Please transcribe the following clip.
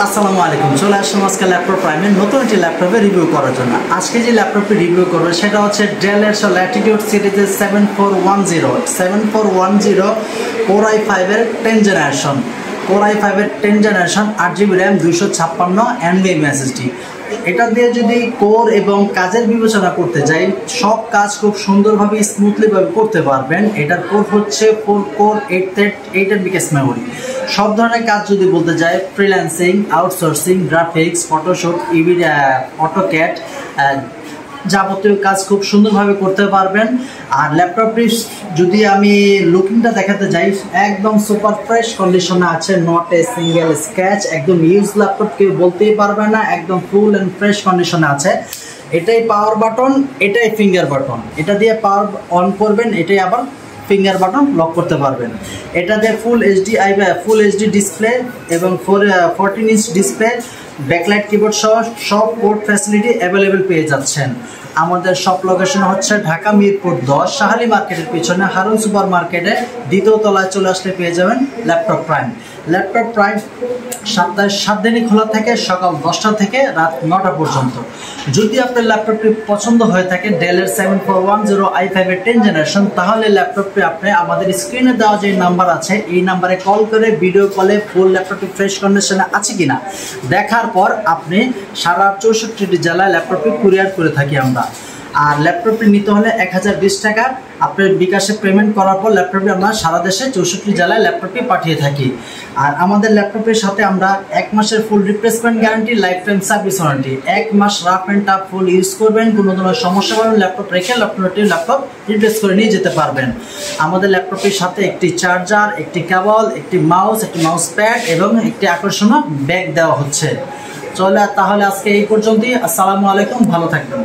আসসালামু আলাইকুম, চলে আসলাম আজকে ল্যাপটপ প্রাইমের নতুন একটি ল্যাপটপে রিভিউ করার জন্য। আজকে যে ল্যাপটপটি রিভিউ করবো সেটা হচ্ছে ডেলের ল্যাটিটিউড সিরিজের 7410 Core i5-এর 10 generation. Core i5-এর 10 generation 8GB RAM 256 NVMe SSD। এটা দিয়ে যদি কোর এবং কাজের বিবেচনা করতে যাই, সব কাজ খুব সুন্দরভাবে স্মুথলিভাবে করতে পারবেন। এটার কোর হচ্ছে 4 কোর 8 MB মেমোরি। সব ধরনের কাজ যদি বলতে যাই, freelancing, outsourcing, graphics, Photoshop, AutoCAD, যাবতীয় কাজ খুব সুন্দরভাবে করতে পারবেন। আর ল্যাপটপটি যদি আমি লুকিংটা দেখাতে যাই, একদম সুপার ফ্রেশ কন্ডিশনে আছে, নট এ সিঙ্গেল স্ক্র্যাচ। একদম ইউজ ল্যাপটপ কেউ বলতেই পারবে না, একদম ফুল অ্যান্ড ফ্রেশ কন্ডিশনে আছে। এটাই পাওয়ার বাটন, এটাই ফিঙ্গার বাটন। এটা দিয়ে পাওয়ার অন করবেন, এটাই আবার ফিঙ্গার বাটন লক করতে পারবেন। এটাতে ফুল এইচডি ডিসপ্লে এবং 14 ইঞ্চ ডিসপ্লে, ব্যাকলাইট কিবোর্ড সহ সব পোর্ট ফ্যাসিলিটি অ্যাভেলেবেল পেয়ে যাচ্ছেন। আমাদের শপ লোকেশন হচ্ছে ঢাকা মিরপুর 10 শাহালি মার্কেটের পিছনে হারুন সুপার মার্কেটে দ্বিতীয় তলায় চলে আসলে পেয়ে যাবেন ল্যাপটপ প্রাইম। ল্যাপটপ প্রাইম সপ্তাহে 7 দিনই খোলা থাকে, সকাল 10টা থেকে রাত 9টা পর্যন্ত। যদি আপনার ল্যাপটপটি পছন্দ হয়ে থাকে ডেলের 7410 i5-এর 10 জেনারেশন, তাহলে ল্যাপটপটি আপনি আমাদের স্ক্রিনে দেওয়া যে নাম্বার আছে, এই নাম্বারে কল করে ভিডিও কলে ফুল ল্যাপটপটি ফ্রেশ কন্ডিশনে আছে কিনা দেখার পর আপনি সারা 64টি জেলায় ল্যাপটপটি কুরিয়ার করে থাকি আমরা। আর ল্যাপটপটি নিতে হলে 1020 টাকা আপনার বিকাশে পেমেন্ট করার পর ল্যাপটপটি আমরা সারা দেশে 64 জেলায় ল্যাপটপটি পাঠিয়ে থাকি। আর আমাদের ল্যাপটপের সাথে আমরা 1 মাসের full replacement guarantee, lifetime service warranty. 1 মাস rough and tough full use করবেন, কোনো ধরনের সমস্যা পাবেন ল্যাপটপ রেখে ল্যাপটপ রিপ্লেস করে নিয়ে যেতে পারবেন। আমাদের ল্যাপটপের সাথে একটি চার্জার, একটি কেবল, একটি মাউস প্যাড এবং একটি আকর্ষণীয় ব্যাগ দেওয়া হচ্ছে। চলে তাহলে আজকে এই পর্যন্তই। আসসালামু আলাইকুম, ভালো থাকবেন।